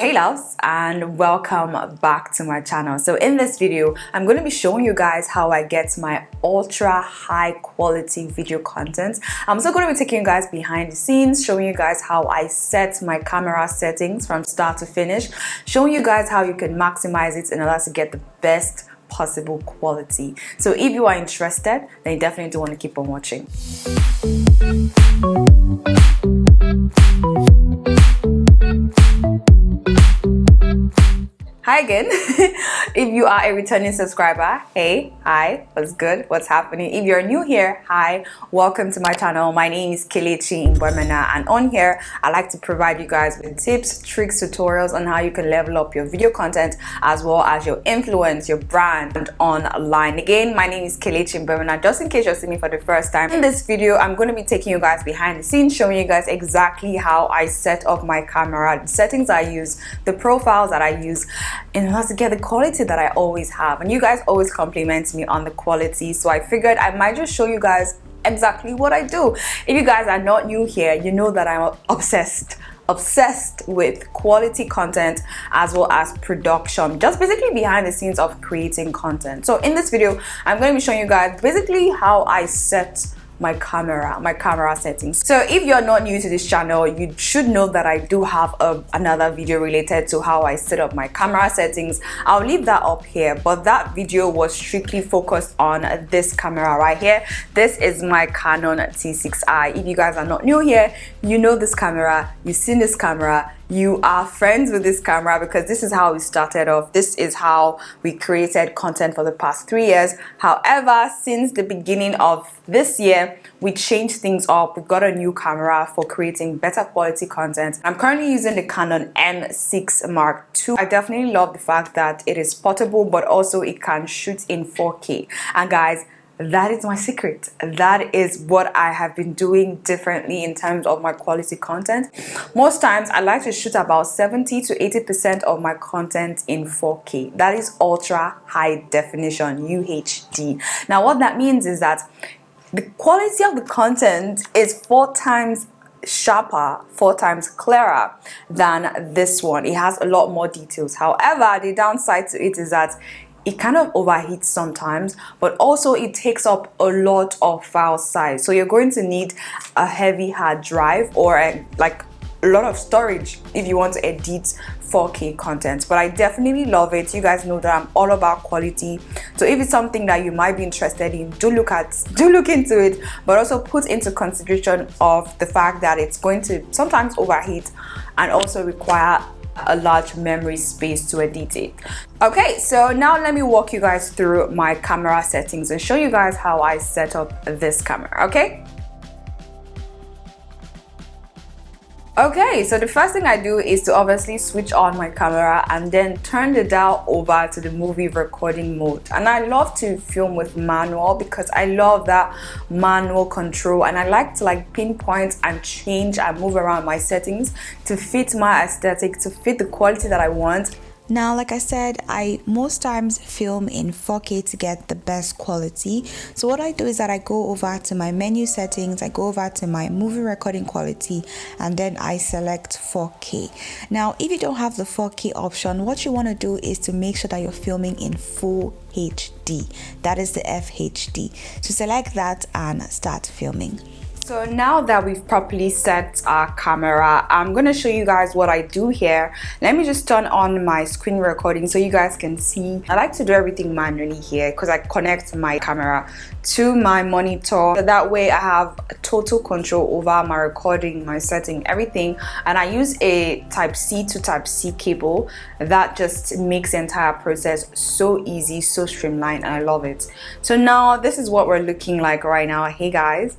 Hey loves, and welcome back to my channel. So in this video I'm going to be showing you guys how I get my ultra high quality video content. I'm also going to be taking you guys behind the scenes, showing you guys how I set my camera settings from start to finish, showing you guys how you can maximize it in order to get the best possible quality. So if you are interested, then you definitely do want to keep on watching. Hi again. If you are a returning subscriber, hey, hi, what's good, what's happening? If you're new here, hi, welcome to my channel. My name is Kelechi Mbwemena, and on here I like to provide you guys with tips, tricks, tutorials on how you can level up your video content as well as your influence, your brand online. Again, my name is Kelechi Mbwemena. Just in case you're seeing me for the first time, in this video I'm going to be taking you guys behind the scenes, showing you guys exactly how I set up my camera, the settings I use, the profiles that I use, in order to get the quality that I always have. And you guys always compliment me on the quality, so I figured I might just show you guys exactly what I do. If you guys are not new here, you know that I'm obsessed with quality content as well as production, just basically behind the scenes of creating content. So in this video I'm going to be showing you guys basically how I set my camera settings. So if you're not new to this channel, you should know that I do have another video related to how I set up my camera settings. I'll leave that up here, but that video was strictly focused on this camera right here. This is my Canon T6i. If you guys are not new here, you know this camera, you've seen this camera, you are friends with this camera because this is how we started off. This is how we created content for the past 3 years. However, since the beginning of this year, we changed things up. We got a new camera for creating better quality content. I'm currently using the Canon M6 Mark II. I definitely love the fact that it is portable, but also it can shoot in 4K. And guys, that is my secret. That is what I have been doing differently in terms of my quality content. Most times I like to shoot about 70 to 80% of my content in 4K. That is ultra high definition, UHD. Now what that means is that the quality of the content is 4 times sharper, 4 times clearer than this one. It has a lot more details. However, the downside to it is that it kind of overheats sometimes, but also it takes up a lot of file size. So you're going to need a heavy hard drive or a lot of storage if you want to edit 4K content. But I definitely love it. You guys know that I'm all about quality. So if it's something that you might be interested in, do look into it, but also put into consideration of the fact that it's going to sometimes overheat and also require a large memory space to edit it. Okay, so now let me walk you guys through my camera settings and show you guys how I set up this camera. Okay, so the first thing I do is to obviously switch on my camera and then turn the dial over to the movie recording mode. And I love to film with manual because I love that manual control, and I like to pinpoint and change and move around my settings to fit my aesthetic, to fit the quality that I want. Now, like I said, I most times film in 4K to get the best quality. So what I do is that I go over to my menu settings, I go over to my movie recording quality, and then I select 4K. Now, if you don't have the 4K option, what you want to do is to make sure that you're filming in full HD. That is the FHD. So select that and start filming. So now that we've properly set our camera, I'm going to show you guys what I do here. Let me just turn on my screen recording so you guys can see. I like to do everything manually here because I connect my camera to my monitor. So that way I have total control over my recording, my setting, everything. And I use a Type-C to Type-C cable. That just makes the entire process so easy, so streamlined, and I love it. So now this is what we're looking like right now. Hey guys.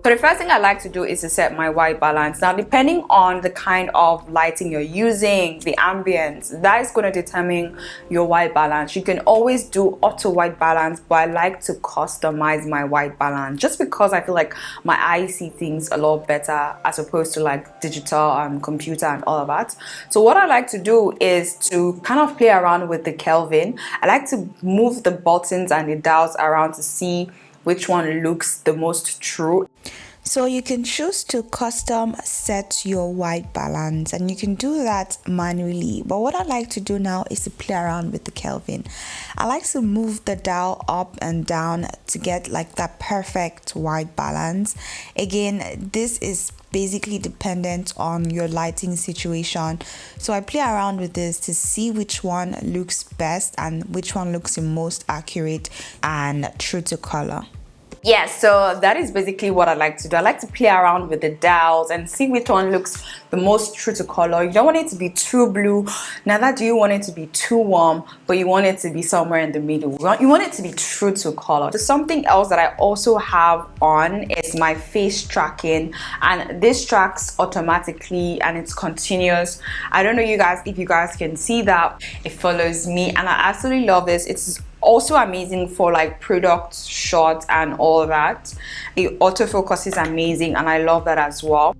So the first thing I like to do is to set my white balance. Now, depending on the kind of lighting you're using, the ambience, that is going to determine your white balance. You can always do auto white balance, but I like to customize my white balance just because I feel like my eyes see things a lot better as opposed to digital and computer and all of that. So what I like to do is to kind of play around with the Kelvin. I like to move the buttons and the dials around to see which one looks the most true. So you can choose to custom set your white balance, and you can do that manually. But what I like to do now is to play around with the Kelvin. I like to move the dial up and down to get like that perfect white balance. Again, this is basically dependent on your lighting situation. So I play around with this to see which one looks best and which one looks the most accurate and true to color. Yeah, so that is basically what I like to do. I like to play around with the dials and see which one looks the most true to color. You don't want it to be too blue, neither do you want it to be too warm, but you want it to be somewhere in the middle. You want it to be true to color. So something else that I also have on is my face tracking, and this tracks automatically and it's continuous. I don't know you guys if you guys can see that. It follows me and I absolutely love this. It's also amazing for like product shots and all that. The autofocus is amazing and I love that as well.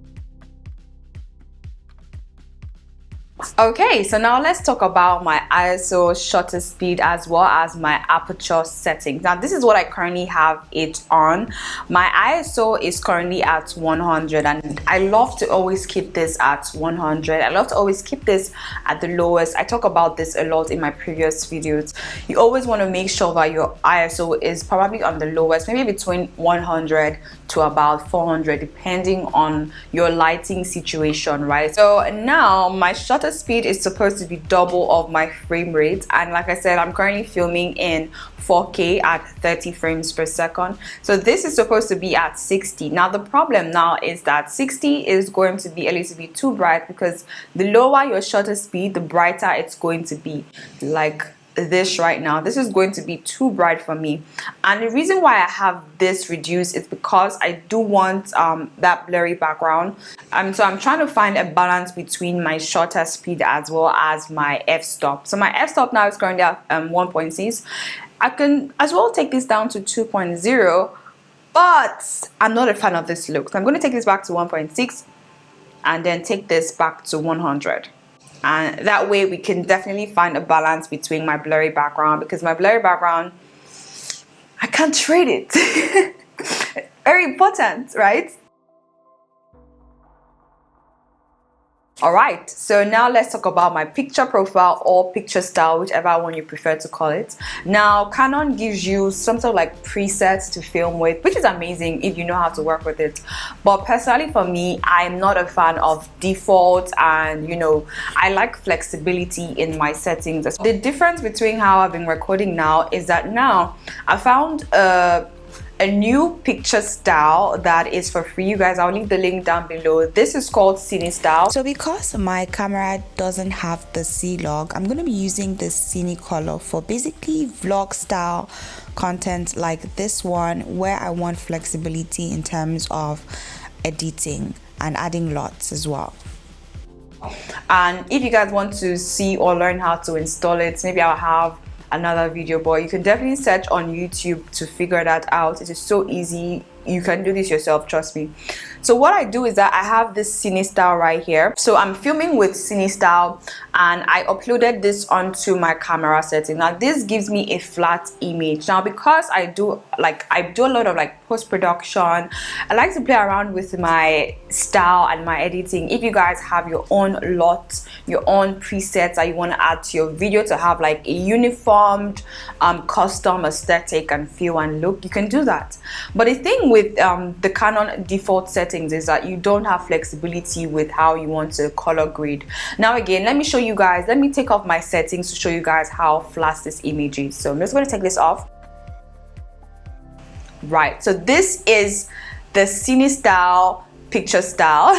Okay, so now let's talk about my ISO shutter speed as well as my aperture settings. Now this is what I currently have it on. My ISO is currently at 100 and I love to always keep this at 100. I love to always keep this at the lowest. I talk about this a lot in my previous videos. You always want to make sure that your ISO is probably on the lowest, maybe between 100 to about 400 depending on your lighting situation, right? So now my shutter speed is supposed to be double of my frame rate, and like I said, I'm currently filming in 4K at 30 frames per second. So this is supposed to be at 60. Now the problem now is that 60 is going to be a little bit too bright, because the lower your shutter speed, the brighter it's going to be. Like this right now, this is going to be too bright for me, and the reason why I have this reduced is because I do want that blurry background. So I'm trying to find a balance between my shutter speed as well as my f-stop. So my f-stop now is currently at 1.6. I can as well take this down to 2.0, but I'm not a fan of this look, so I'm going to take this back to 1.6 and then take this back to 100. And that way we can definitely find a balance between my blurry background, because my blurry background, I can't trade it. Very important, right? Alright, so now let's talk about my picture profile or picture style, whichever one you prefer to call it. Now Canon gives you some sort of like presets to film with, which is amazing if you know how to work with it. But personally for me, I'm not a fan of default, and you know, I like flexibility in my settings. The difference between how I've been recording now is that now I found a new picture style that is for free. You guys, I'll leave the link down below. This is called Cine Style. So because my camera doesn't have the C-Log, I'm going to be using this Cinecolor for basically vlog style content like this one, where I want flexibility in terms of editing and adding lots as well. And if you guys want to see or learn how to install it, maybe I'll have another video, but you can definitely search on YouTube to figure that out. It is so easy. You can do this yourself, trust me. So what I do is that I have this Cine Style right here. So I'm filming with Cine Style and I uploaded this onto my camera setting. Now this gives me a flat image. Now because I do a lot of like post-production, I like to play around with my style and my editing. If you guys have your own LUTs, your own presets that you want to add to your video to have like a uniformed custom aesthetic and feel and look, you can do that. But the thing with the Canon default settings is that you don't have flexibility with how you want to color grade. Now again, let me show you guys, let me take off my settings to show you guys how flat this image is. So I'm just going to take this off. Right, so this is the Cine Style picture style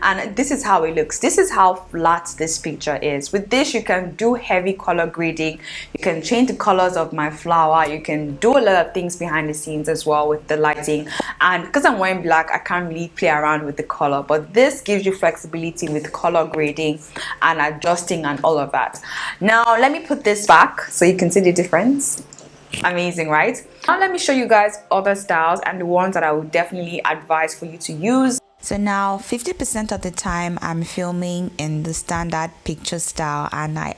and this is how it looks. This is how flat this picture is. With this you can do heavy color grading, you can change the colors of my flower, you can do a lot of things behind the scenes as well with the lighting. And because I'm wearing black, I can't really play around with the color, but this gives you flexibility with color grading and adjusting and all of that. Now let me put this back so you can see the difference. Amazing, right? Now let me show you guys other styles and the ones that I would definitely advise for you to use. So now 50% of the time I'm filming in the standard picture style, and I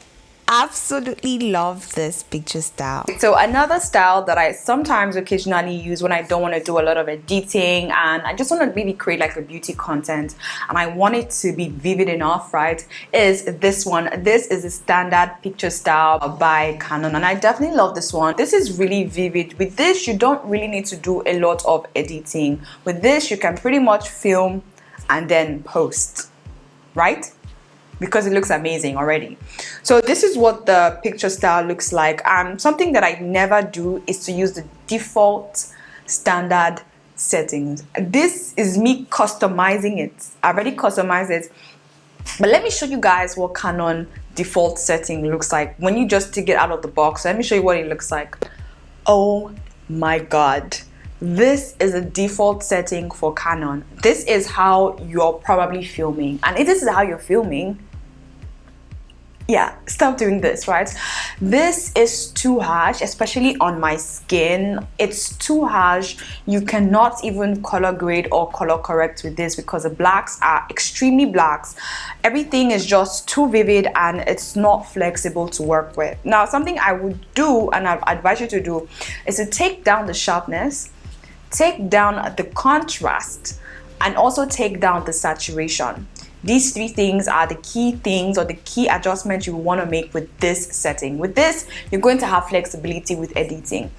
absolutely love this picture style. So another style that I sometimes occasionally use when I don't want to do a lot of editing and I just want to really create like a beauty content and I want it to be vivid enough, right, is this one. This is a standard picture style by Canon and I definitely love this one. This is really vivid. With this, you don't really need to do a lot of editing. With this, you can pretty much film and then post, right? Because it looks amazing already. So this is what the picture style looks like. Something that I never do is to use the default standard settings. This is me customizing it. I already customized it, but let me show you guys what Canon default setting looks like when you just take it out of the box. Let me show you what it looks like. Oh my god, this is a default setting for Canon. This is how you're probably filming, and if this is how you're filming, yeah, stop doing this, right? This is too harsh, especially on my skin. It's too harsh. You cannot even color grade or color correct with this because the blacks are extremely blacks. Everything is just too vivid and it's not flexible to work with. Now, something I would do and I advise you to do is to take down the sharpness, take down the contrast, and also take down the saturation. These three things are the key things or the key adjustments you want to make with this setting. With this, you're going to have flexibility with editing.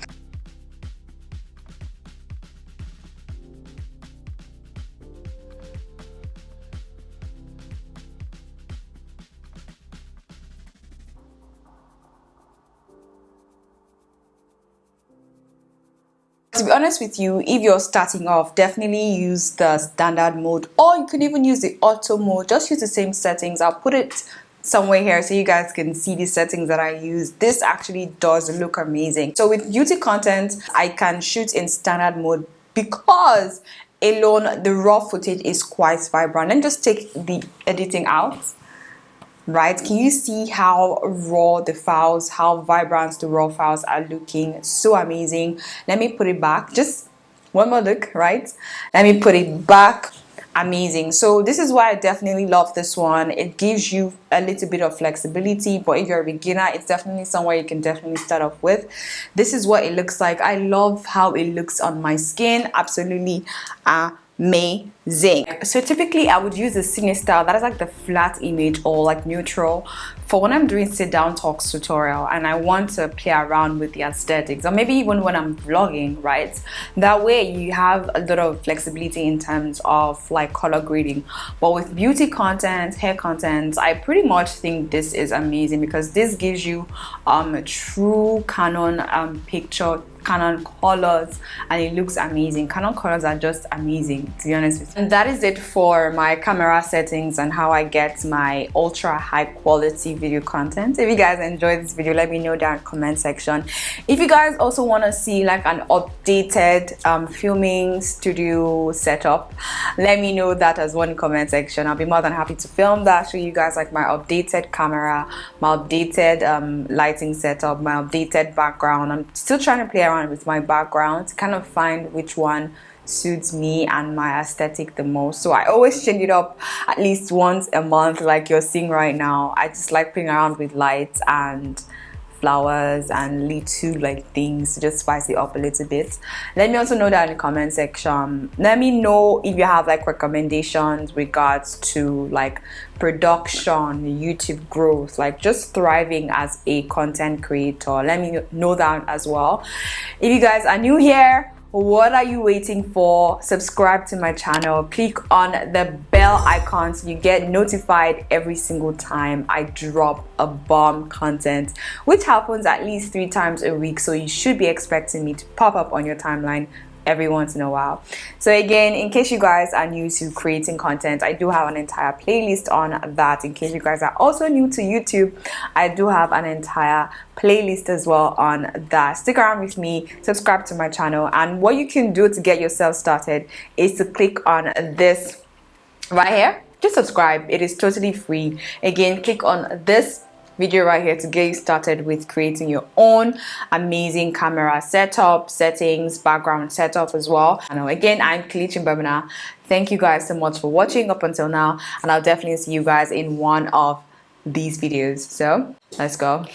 To be honest with you, if you're starting off, definitely use the standard mode, or you can even use the auto mode. Just use the same settings. I'll put it somewhere here so you guys can see the settings that I use. This actually does look amazing. So with beauty content, I can shoot in standard mode because alone the raw footage is quite vibrant. Let me just take the editing out. Right, can you see how raw the files, how vibrant the raw files are looking? So amazing. Let me put it back, just one more look, right? Let me put it back. Amazing. So this is why I definitely love this one. It gives you a little bit of flexibility, but if you're a beginner, it's definitely somewhere you can definitely start off with. This is what it looks like. I love how it looks on my skin. Absolutely amazing. So typically I would use the Cine style, that is like the flat image or like neutral, for when I'm doing sit down talks tutorial and I want to play around with the aesthetics, or maybe even when I'm vlogging, right? That way you have a lot of flexibility in terms of like color grading. But with beauty content, hair content, I pretty much think this is amazing because this gives you a true Canon picture, Canon colors, and it looks amazing. Canon colors are just amazing, to be honest with you. And that is it for my camera settings and how I get my ultra high quality video content. If you guys enjoyed this video, let me know down in the comment section. If you guys also want to see like an updated filming studio setup, let me know that as well in the comment section. I'll be more than happy to film that, show you guys like my updated camera, my updated lighting setup, my updated background. I'm still trying to play around with my background to kind of find which one suits me and my aesthetic the most. So I always change it up at least once a month, like you're seeing right now. I just like playing around with lights and flowers and little like things to just spice it up a little bit. Let me also know that in the comment section. Let me know if you have like recommendations regards to like production, YouTube growth, like just thriving as a content creator. Let me know that as well. If you guys are new here, what are you waiting for? Subscribe to my channel, click on the bell icon so you get notified every single time I drop a bomb content, which happens at least 3 times a week. So you should be expecting me to pop up on your timeline every once in a while. So again, in case you guys are new to creating content, I do have an entire playlist on that. In case you guys are also new to YouTube, I do have an entire playlist as well on that. Stick around with me, subscribe to my channel, and what you can do to get yourself started is to click on this right here. Just subscribe. It is totally free. Again, click on this video right here to get you started with creating your own amazing camera setup, settings, background setup as well. And again, I'm Kelechi Mbemina. Thank you guys so much for watching up until now, and I'll definitely see you guys in one of these videos. So let's go.